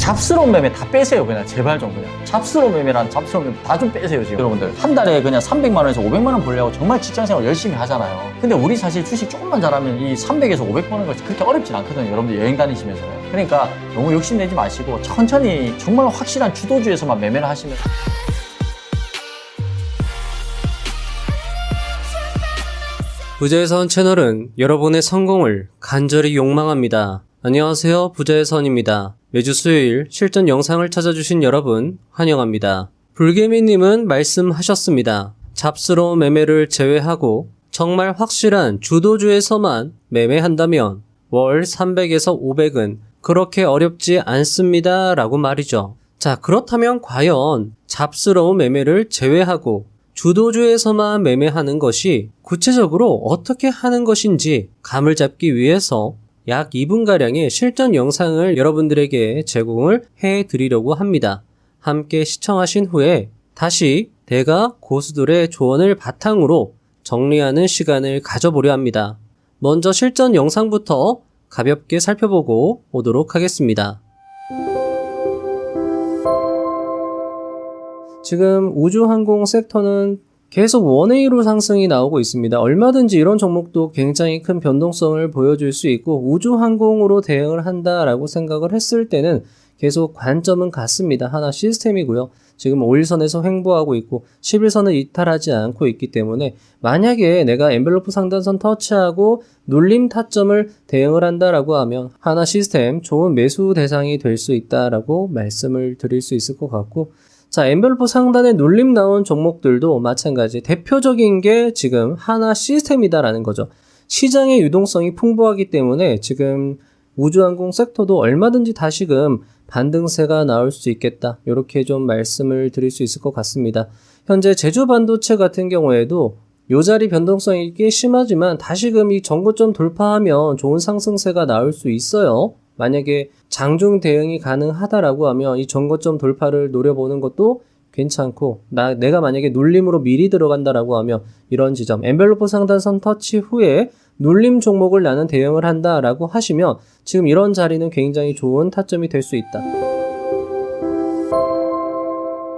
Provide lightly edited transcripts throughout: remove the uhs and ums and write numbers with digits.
잡스러운 매매 다 빼세요. 그냥 제발 좀 그냥 잡스러운 매매란 잡스러운 매매 다 좀 빼세요. 지금 여러분들 한 달에 그냥 300만 원에서 500만 원 벌려고 정말 직장생활 열심히 하잖아요. 근데 우리 사실 주식 조금만 잘하면 이 300에서 500 버는 거 그렇게 어렵진 않거든요. 여러분들 여행 다니시면서요. 그러니까 너무 욕심내지 마시고 천천히 정말 확실한 주도주에서만 매매를 하시면. 부자의 선 채널은 여러분의 성공을 간절히 욕망합니다. 안녕하세요, 부자의 선입니다. 매주 수요일 실전 영상을 찾아주신 여러분 환영합니다. 불개미님은 말씀하셨습니다. 잡스러운 매매를 제외하고 정말 확실한 주도주에서만 매매한다면 월 300에서 500은 그렇게 어렵지 않습니다 라고 말이죠. 자, 그렇다면 과연 잡스러운 매매를 제외하고 주도주에서만 매매하는 것이 구체적으로 어떻게 하는 것인지 감을 잡기 위해서 약 2분가량의 실전 영상을 여러분들에게 제공을 해드리려고 합니다. 함께 시청하신 후에 다시 대가 고수들의 조언을 바탕으로 정리하는 시간을 가져보려 합니다. 먼저 실전 영상부터 가볍게 살펴보고 오도록 하겠습니다. 지금 우주항공 섹터는 계속 원웨이로 상승이 나오고 있습니다. 얼마든지 이런 종목도 굉장히 큰 변동성을 보여줄 수 있고 우주항공으로 대응을 한다라고 생각을 했을 때는 계속 관점은 같습니다. 하나 시스템이고요. 지금 5일선에서 횡보하고 있고 11선을 이탈하지 않고 있기 때문에 만약에 내가 엔벨로프 상단선 터치하고 눌림 타점을 대응을 한다라고 하면 하나 시스템 좋은 매수 대상이 될 수 있다라고 말씀을 드릴 수 있을 것 같고, 자, 엔벨로프 상단에 눌림 나온 종목들도 마찬가지 대표적인 게 지금 하나 시스템이다라는 거죠. 시장의 유동성이 풍부하기 때문에 지금 우주항공 섹터도 얼마든지 다시금 반등세가 나올 수 있겠다, 이렇게 좀 말씀을 드릴 수 있을 것 같습니다. 현재 제주반도체 같은 경우에도 요 자리 변동성이 꽤 심하지만 다시금 이 전고점 돌파하면 좋은 상승세가 나올 수 있어요. 만약에 장중 대응이 가능하다라고 하면 이 전고점 돌파를 노려보는 것도 괜찮고, 내가 만약에 눌림으로 미리 들어간다라고 하면 이런 지점 엔벨로프 상단선 터치 후에 눌림 종목을 나는 대응을 한다라고 하시면 지금 이런 자리는 굉장히 좋은 타점이 될 수 있다.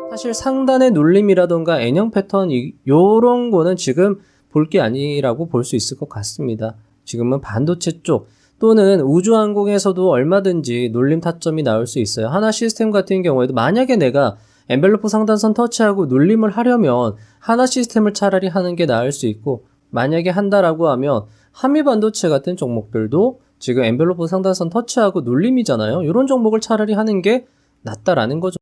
사실 상단의 눌림이라던가 N형 패턴 요런 거는 지금 볼 게 아니라고 볼 수 있을 것 같습니다. 지금은 반도체 쪽 또는 우주항공에서도 얼마든지 눌림 타점이 나올 수 있어요. 하나 시스템 같은 경우에도 만약에 내가 엔벨로프 상단선 터치하고 눌림을 하려면 하나 시스템을 차라리 하는 게 나을 수 있고, 만약에 한다라고 하면 한미반도체 같은 종목들도 지금 엔벨로프 상단선 터치하고 눌림이잖아요. 이런 종목을 차라리 하는 게 낫다라는 거죠.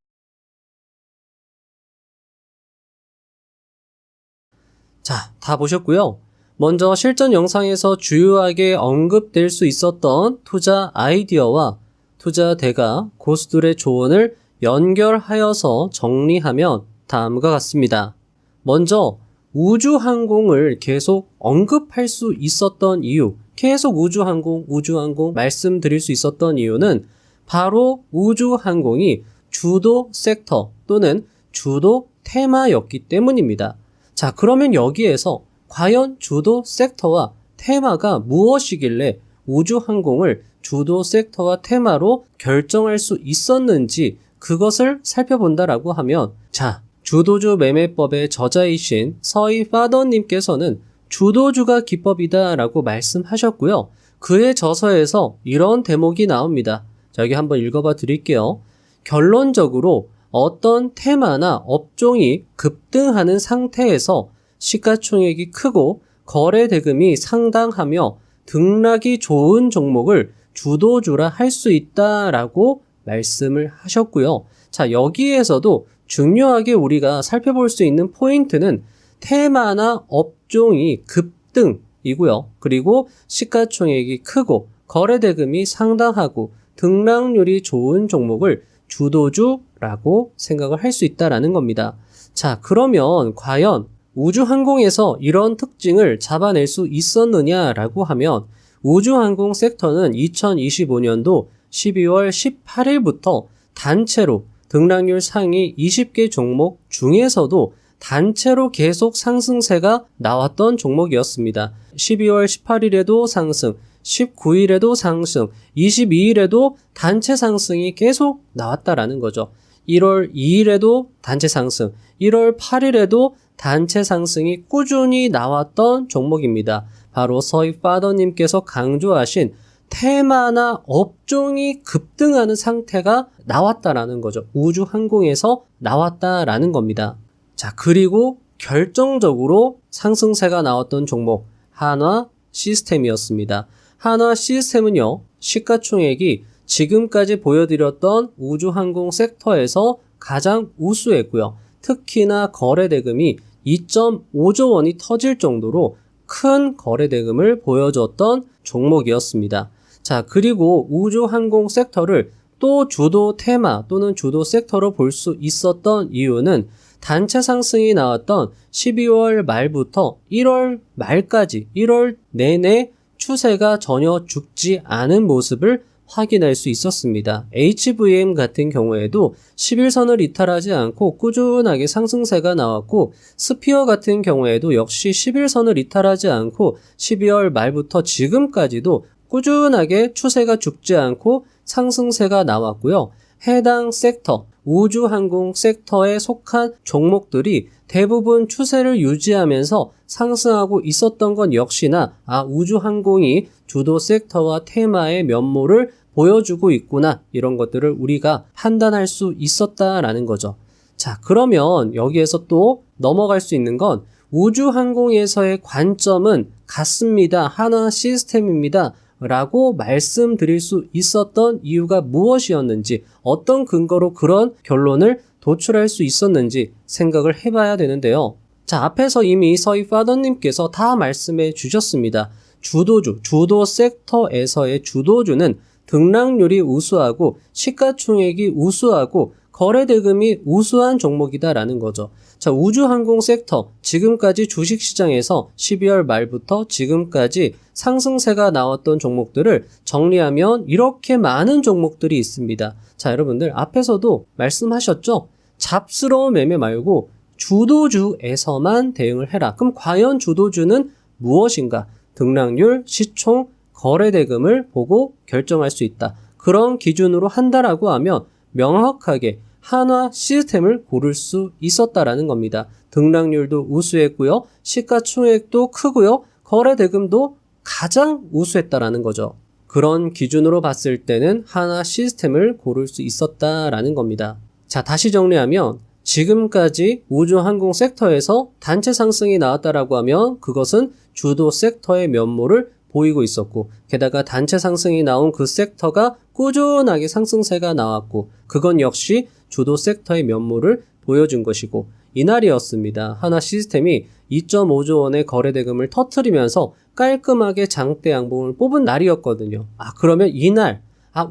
자, 다 보셨고요. 먼저 실전 영상에서 주요하게 언급될 수 있었던 투자 아이디어와 투자 대가 고수들의 조언을 연결하여서 정리하면 다음과 같습니다. 먼저 우주항공을 계속 언급할 수 있었던 이유, 계속 우주항공 말씀드릴 수 있었던 이유는 바로 우주항공이 주도 섹터 또는 주도 테마였기 때문입니다. 자, 그러면 여기에서 과연 주도 섹터와 테마가 무엇이길래 우주항공을 주도 섹터와 테마로 결정할 수 있었는지 그것을 살펴본다라고 하면, 자, 주도주 매매법의 저자이신 서희 파더님께서는 주도주가 기법이다라고 말씀하셨고요. 그의 저서에서 이런 대목이 나옵니다. 자, 여기 한번 읽어봐 드릴게요. 결론적으로 어떤 테마나 업종이 급등하는 상태에서 시가총액이 크고 거래 대금이 상당하며 등락이 좋은 종목을 주도주라 할 수 있다라고 말씀을 하셨고요. 자, 여기에서도 중요하게 우리가 살펴볼 수 있는 포인트는 테마나 업종이 급등이고요. 그리고 시가총액이 크고 거래 대금이 상당하고 등락률이 좋은 종목을 주도주라고 생각을 할 수 있다라는 겁니다. 자, 그러면 과연 우주항공에서 이런 특징을 잡아낼 수 있었느냐라고 하면 우주항공 섹터는 2025년도 12월 18일부터 단체로 등락률 상위 20개 종목 중에서도 단체로 계속 상승세가 나왔던 종목이었습니다. 12월 18일에도 상승, 19일에도 상승, 22일에도 단체 상승이 계속 나왔다라는 거죠. 1월 2일에도 단체 상승, 1월 8일에도 단체 상승이 꾸준히 나왔던 종목입니다. 바로 서희 파더님께서 강조하신 테마나 업종이 급등하는 상태가 나왔다라는 거죠. 우주항공에서 나왔다라는 겁니다. 자, 그리고 결정적으로 상승세가 나왔던 종목 한화 시스템이었습니다. 한화 시스템은요, 시가총액이 지금까지 보여드렸던 우주항공 섹터에서 가장 우수했고요. 특히나 거래대금이 2.5조 원이 터질 정도로 큰 거래대금을 보여줬던 종목이었습니다. 자, 그리고 우주항공 섹터를 또 주도 테마 또는 주도 섹터로 볼 수 있었던 이유는 단체 상승이 나왔던 12월 말부터 1월 말까지 1월 내내 추세가 전혀 죽지 않은 모습을 확인할 수 있었습니다. HVM 같은 경우에도 11선을 이탈하지 않고 꾸준하게 상승세가 나왔고, 스피어 같은 경우에도 역시 11선을 이탈하지 않고 12월 말부터 지금까지도 꾸준하게 추세가 죽지 않고 상승세가 나왔고요. 해당 섹터, 우주항공 섹터에 속한 종목들이 대부분 추세를 유지하면서 상승하고 있었던 건 역시나 우주항공이 주도 섹터와 테마의 면모를 보여주고 있구나, 이런 것들을 우리가 판단할 수 있었다라는 거죠. 자, 그러면 여기에서 또 넘어갈 수 있는 건 우주항공에서의 관점은 같습니다. 한화 시스템입니다. 라고 말씀드릴 수 있었던 이유가 무엇이었는지, 어떤 근거로 그런 결론을 도출할 수 있었는지 생각을 해봐야 되는데요. 자, 앞에서 이미 서희 파더님께서 다 말씀해 주셨습니다. 주도주, 주도 섹터에서의 주도주는 등락률이 우수하고 시가총액이 우수하고 거래대금이 우수한 종목이다라는 거죠. 자, 우주항공 섹터, 지금까지 주식시장에서 12월 말부터 지금까지 상승세가 나왔던 종목들을 정리하면 이렇게 많은 종목들이 있습니다. 자, 여러분들 앞에서도 말씀하셨죠? 잡스러운 매매 말고 주도주에서만 대응을 해라. 그럼 과연 주도주는 무엇인가? 등락률, 시총, 거래대금을 보고 결정할 수 있다. 그런 기준으로 한다라고 하면 명확하게 한화 시스템을 고를 수 있었다라는 겁니다. 등락률도 우수했고요. 시가총액도 크고요. 거래대금도 가장 우수했다라는 거죠. 그런 기준으로 봤을 때는 한화 시스템을 고를 수 있었다라는 겁니다. 자, 다시 정리하면 지금까지 우주항공 섹터에서 단체 상승이 나왔다라고 하면 그것은 주도 섹터의 면모를 보이고 있었고, 게다가 단체 상승이 나온 그 섹터가 꾸준하게 상승세가 나왔고, 그건 역시 주도 섹터의 면모를 보여준 것이고, 이날이었습니다. 한화 시스템이 2.5조 원의 거래대금을 터뜨리면서 깔끔하게 장대 양봉을 뽑은 날이었거든요. 그러면 이날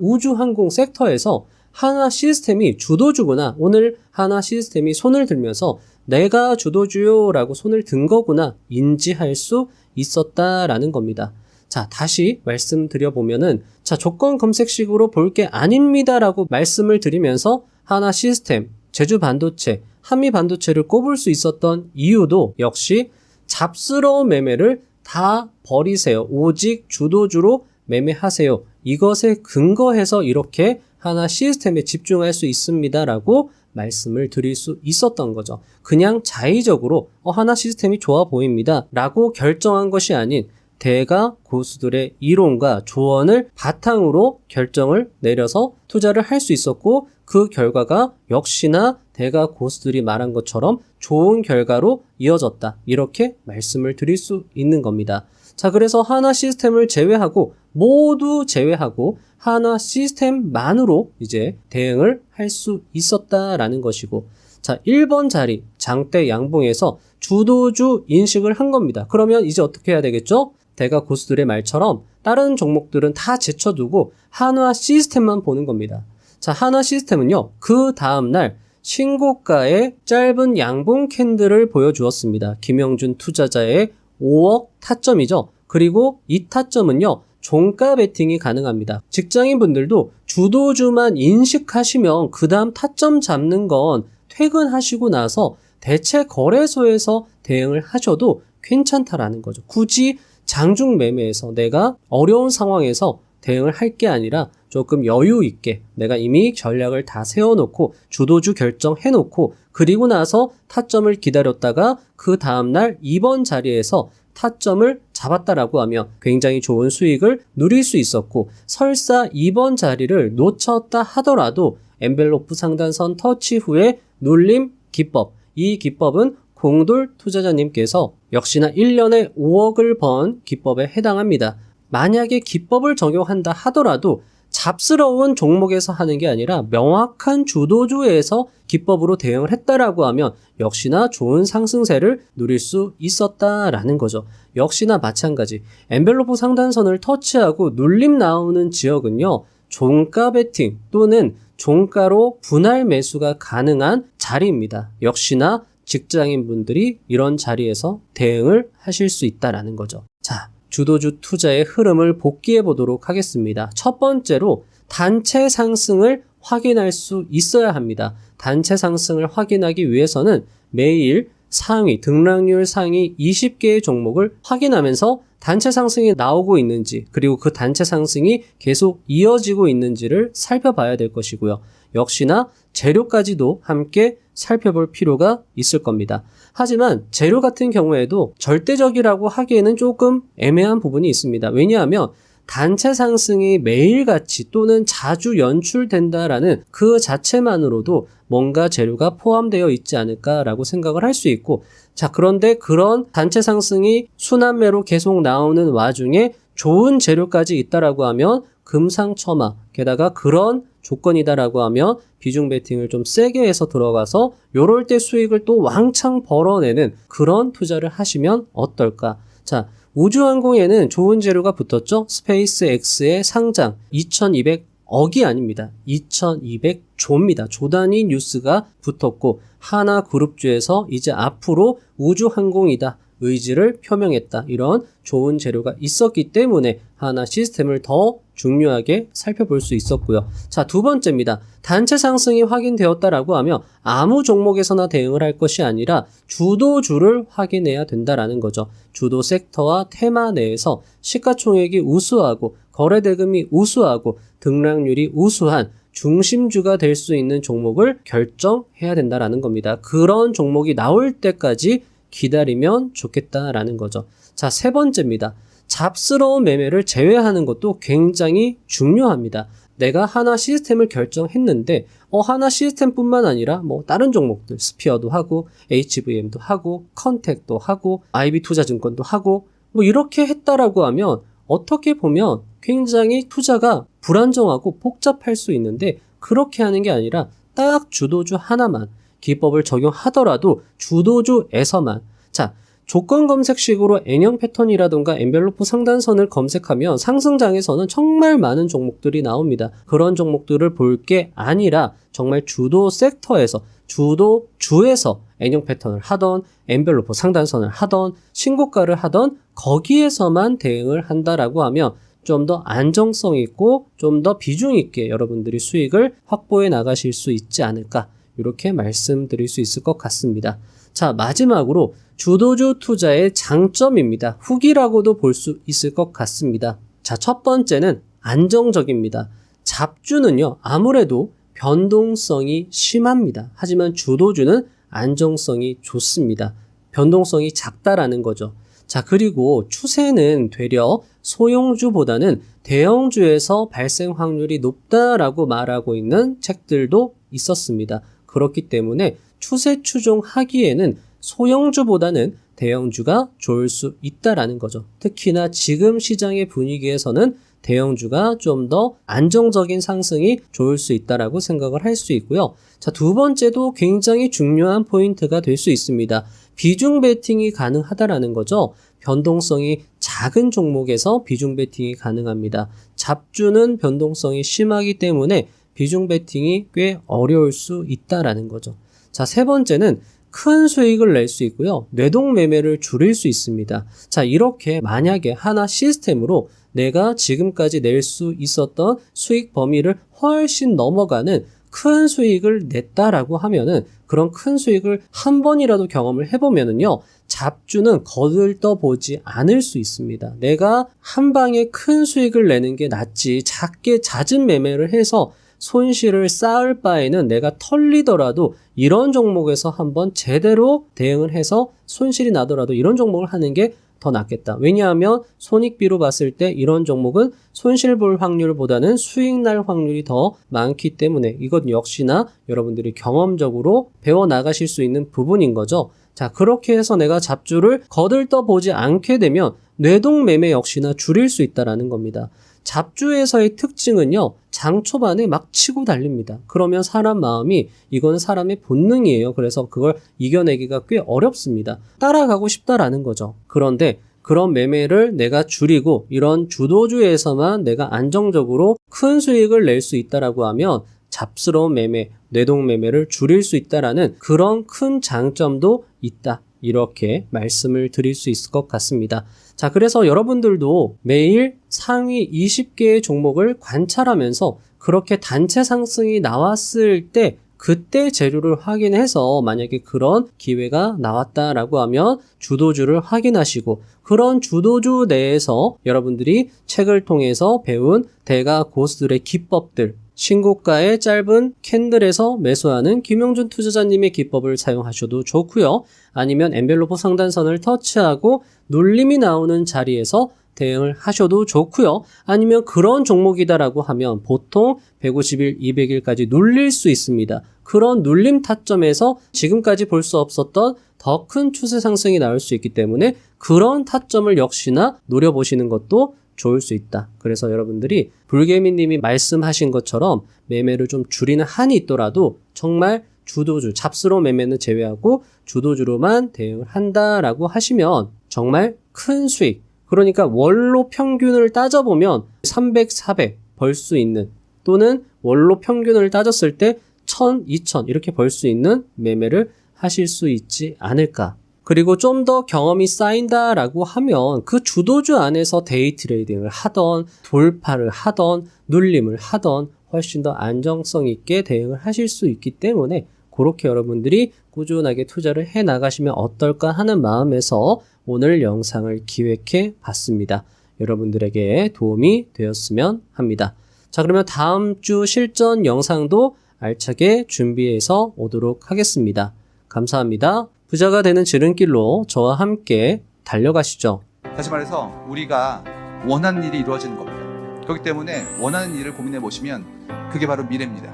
우주항공 섹터에서 한화 시스템이 주도주구나, 오늘 한화 시스템이 손을 들면서 내가 주도주요 라고 손을 든 거구나 인지할 수 있었다라는 겁니다. 자, 다시 말씀드려보면은, 자, 조건 검색식으로 볼 게 아닙니다 라고 말씀을 드리면서 한화 시스템, 제주 반도체, 한미 반도체를 꼽을 수 있었던 이유도 역시 잡스러운 매매를 다 버리세요. 오직 주도주로 매매하세요. 이것에 근거해서 이렇게 한화 시스템에 집중할 수 있습니다 라고 말씀을 드릴 수 있었던 거죠. 그냥 자의적으로 한화 시스템이 좋아 보입니다 라고 결정한 것이 아닌 대가 고수들의 이론과 조언을 바탕으로 결정을 내려서 투자를 할 수 있었고, 그 결과가 역시나 대가 고수들이 말한 것처럼 좋은 결과로 이어졌다, 이렇게 말씀을 드릴 수 있는 겁니다. 자, 그래서 한화 시스템을 제외하고, 모두 제외하고 한화 시스템만으로 이제 대응을 할 수 있었다라는 것이고, 자, 1번 자리 장대 양봉에서 주도주 인식을 한 겁니다. 그러면 이제 어떻게 해야 되겠죠? 대가 고수들의 말처럼 다른 종목들은 다 제쳐두고 한화 시스템만 보는 겁니다. 자, 한화 시스템은요, 그 다음날 신고가의 짧은 양봉 캔들을 보여주었습니다. 김영준 투자자의 5억 타점이죠. 그리고 이 타점은요, 종가 베팅이 가능합니다. 직장인분들도 주도주만 인식하시면 그 다음 타점 잡는 건 퇴근하시고 나서 대체 거래소에서 대응을 하셔도 괜찮다라는 거죠. 굳이 장중 매매에서 내가 어려운 상황에서 대응을 할 게 아니라 조금 여유 있게 내가 이미 전략을 다 세워놓고 주도주 결정해놓고 그리고 나서 타점을 기다렸다가 그 다음날 이번 자리에서 타점을 잡았다라고 하면 굉장히 좋은 수익을 누릴 수 있었고 설사 이번 자리를 놓쳤다 하더라도 엔벨로프 상단선 터치 후에 눌림 기법, 이 기법은 공돌 투자자님께서 역시나 1년에 5억을 번 기법에 해당합니다. 만약에 기법을 적용한다 하더라도 잡스러운 종목에서 하는 게 아니라 명확한 주도주에서 기법으로 대응을 했다라고 하면 역시나 좋은 상승세를 누릴 수 있었다라는 거죠. 역시나 마찬가지. 엔벨로프 상단선을 터치하고 눌림 나오는 지역은요. 종가 베팅 또는 종가로 분할 매수가 가능한 자리입니다. 역시나 직장인분들이 이런 자리에서 대응을 하실 수 있다라는 거죠. 자, 주도주 투자의 흐름을 복기해 보도록 하겠습니다. 첫 번째로 단체 상승을 확인할 수 있어야 합니다. 단체 상승을 확인하기 위해서는 매일 상위, 등락률 상위 20개의 종목을 확인하면서 단체 상승이 나오고 있는지 그리고 그 단체 상승이 계속 이어지고 있는지를 살펴봐야 될 것이고요. 역시나 재료까지도 함께 살펴볼 필요가 있을 겁니다. 하지만 재료 같은 경우에도 절대적이라고 하기에는 조금 애매한 부분이 있습니다. 왜냐하면 단체 상승이 매일같이 또는 자주 연출된다라는 그 자체만으로도 뭔가 재료가 포함되어 있지 않을까라고 생각을 할 수 있고 자 그런데 그런 단체 상승이 순환매로 계속 나오는 와중에 좋은 재료까지 있다라고 하면 금상첨화 게다가 그런 조건이다라고 하면 비중 베팅을 좀 세게 해서 들어가서 요럴 때 수익을 또 왕창 벌어내는 그런 투자를 하시면 어떨까? 자, 우주항공에는 좋은 재료가 붙었죠? 스페이스X의 상장 2200억이 아닙니다. 2200조입니다. 조 단위 뉴스가 붙었고 하나그룹주에서 이제 앞으로 우주항공이다. 의지를 표명했다. 이런 좋은 재료가 있었기 때문에 하나 시스템을 더 중요하게 살펴볼 수 있었고요. 자, 두 번째입니다. 단체 상승이 확인되었다라고 하면 아무 종목에서나 대응을 할 것이 아니라 주도주를 확인해야 된다라는 거죠. 주도 섹터와 테마 내에서 시가총액이 우수하고 거래대금이 우수하고 등락률이 우수한 중심주가 될 수 있는 종목을 결정해야 된다라는 겁니다. 그런 종목이 나올 때까지 기다리면 좋겠다라는 거죠. 자, 세 번째입니다. 잡스러운 매매를 제외하는 것도 굉장히 중요합니다. 내가 하나 시스템을 결정했는데 하나 시스템뿐만 아니라 뭐 다른 종목들 스피어도 하고 HVM도 하고 컨택도 하고 IB투자증권도 하고 뭐 이렇게 했다라고 하면 어떻게 보면 굉장히 투자가 불안정하고 복잡할 수 있는데 그렇게 하는 게 아니라 딱 주도주 하나만 기법을 적용하더라도 주도주에서만 자 조건 검색식으로 N형 패턴이라던가 엔벨로프 상단선을 검색하면 상승장에서는 정말 많은 종목들이 나옵니다. 그런 종목들을 볼 게 아니라 정말 주도 섹터에서 주도주에서 N형 패턴을 하던 엔벨로프 상단선을 하던 신고가를 하던 거기에서만 대응을 한다라고 하면 좀 더 안정성 있고 좀 더 비중 있게 여러분들이 수익을 확보해 나가실 수 있지 않을까 이렇게 말씀드릴 수 있을 것 같습니다. 자, 마지막으로 주도주 투자의 장점입니다. 후기라고도 볼 수 있을 것 같습니다. 자, 첫 번째는 안정적입니다. 잡주는요, 아무래도 변동성이 심합니다. 하지만 주도주는 안정성이 좋습니다. 변동성이 작다라는 거죠. 자, 그리고 추세는 되려 소형주보다는 대형주에서 발생 확률이 높다라고 말하고 있는 책들도 있었습니다. 그렇기 때문에 추세 추종하기에는 소형주보다는 대형주가 좋을 수 있다라는 거죠. 특히나 지금 시장의 분위기에서는 대형주가 좀 더 안정적인 상승이 좋을 수 있다라고 생각을 할 수 있고요. 자, 두 번째도 굉장히 중요한 포인트가 될 수 있습니다. 비중 베팅이 가능하다라는 거죠. 변동성이 작은 종목에서 비중 베팅이 가능합니다. 잡주는 변동성이 심하기 때문에 비중 베팅이 꽤 어려울 수 있다라는 거죠. 자, 세 번째는 큰 수익을 낼 수 있고요. 뇌동 매매를 줄일 수 있습니다. 자, 이렇게 만약에 하나 시스템으로 내가 지금까지 낼 수 있었던 수익 범위를 훨씬 넘어가는 큰 수익을 냈다라고 하면은 그런 큰 수익을 한 번이라도 경험을 해보면은요, 잡주는 거들떠보지 않을 수 있습니다. 내가 한 방에 큰 수익을 내는 게 낫지, 작게 잦은 매매를 해서 손실을 쌓을 바에는 내가 털리더라도 이런 종목에서 한번 제대로 대응을 해서 손실이 나더라도 이런 종목을 하는 게 더 낫겠다. 왜냐하면 손익비로 봤을 때 이런 종목은 손실 볼 확률보다는 수익 날 확률이 더 많기 때문에 이것 역시나 여러분들이 경험적으로 배워나가실 수 있는 부분인 거죠. 자, 그렇게 해서 내가 잡주를 거들떠 보지 않게 되면 뇌동 매매 역시나 줄일 수 있다라는 겁니다. 잡주에서의 특징은요, 장 초반에 막 치고 달립니다. 그러면 사람 마음이, 이건 사람의 본능이에요. 그래서 그걸 이겨내기가 꽤 어렵습니다. 따라가고 싶다라는 거죠. 그런데 그런 매매를 내가 줄이고 이런 주도주에서만 내가 안정적으로 큰 수익을 낼 수 있다라고 하면 잡스러운 매매, 뇌동 매매를 줄일 수 있다라는 그런 큰 장점도 있다. 이렇게 말씀을 드릴 수 있을 것 같습니다. 자, 그래서 여러분들도 매일 상위 20개의 종목을 관찰하면서 그렇게 단체 상승이 나왔을 때 그때 재료를 확인해서 만약에 그런 기회가 나왔다라고 하면 주도주를 확인하시고 그런 주도주 내에서 여러분들이 책을 통해서 배운 대가 고수들의 기법들, 신고가의 짧은 캔들에서 매수하는 김용준 투자자님의 기법을 사용하셔도 좋고요. 아니면 엔벨로프 상단선을 터치하고 눌림이 나오는 자리에서 대응을 하셔도 좋고요. 아니면 그런 종목이다라고 하면 보통 150일, 200일까지 눌릴 수 있습니다. 그런 눌림 타점에서 지금까지 볼 수 없었던 더 큰 추세 상승이 나올 수 있기 때문에 그런 타점을 역시나 노려보시는 것도 좋을 수 있다. 그래서 여러분들이 불개미님이 말씀하신 것처럼 매매를 좀 줄이는 한이 있더라도 정말 주도주, 잡스러운 매매는 제외하고 주도주로만 대응을 한다라고 하시면 정말 큰 수익, 그러니까 월로 평균을 따져보면 300, 400 벌 수 있는, 또는 월로 평균을 따졌을 때 1000, 2000 이렇게 벌 수 있는 매매를 하실 수 있지 않을까. 그리고 좀 더 경험이 쌓인다라고 하면 그 주도주 안에서 데이 트레이딩을 하던, 돌파를 하던, 눌림을 하던 훨씬 더 안정성 있게 대응을 하실 수 있기 때문에 그렇게 여러분들이 꾸준하게 투자를 해 나가시면 어떨까 하는 마음에서 오늘 영상을 기획해 봤습니다. 여러분들에게 도움이 되었으면 합니다. 자, 그러면 다음 주 실전 영상도 알차게 준비해서 오도록 하겠습니다. 감사합니다. 부자가 되는 지름길로 저와 함께 달려가시죠. 다시 말해서 우리가 원하는 일이 이루어지는 겁니다. 그렇기 때문에 원하는 일을 고민해 보시면 그게 바로 미래입니다.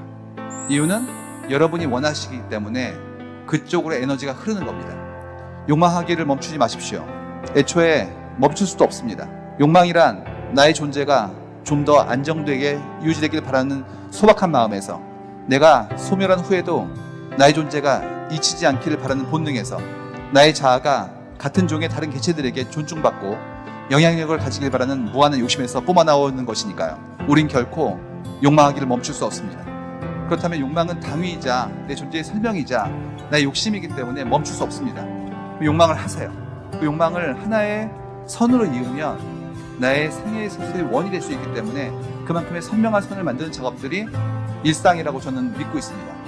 이유는 여러분이 원하시기 때문에 그쪽으로 에너지가 흐르는 겁니다. 욕망하기를 멈추지 마십시오. 애초에 멈출 수도 없습니다. 욕망이란 나의 존재가 좀 더 안정되게 유지되길 바라는 소박한 마음에서, 내가 소멸한 후에도 나의 존재가 잊히지 않기를 바라는 본능에서, 나의 자아가 같은 종의 다른 개체들에게 존중받고 영향력을 가지길 바라는 무한한 욕심에서 뿜어나오는 것이니까요. 우린 결코 욕망하기를 멈출 수 없습니다. 그렇다면 욕망은 당위이자 내 존재의 설명이자 나의 욕심이기 때문에 멈출 수 없습니다. 그 욕망을 하세요. 그 욕망을 하나의 선으로 이으면 나의 생애의 스스로의 원이 될 수 있기 때문에 그만큼의 선명한 선을 만드는 작업들이 일상이라고 저는 믿고 있습니다.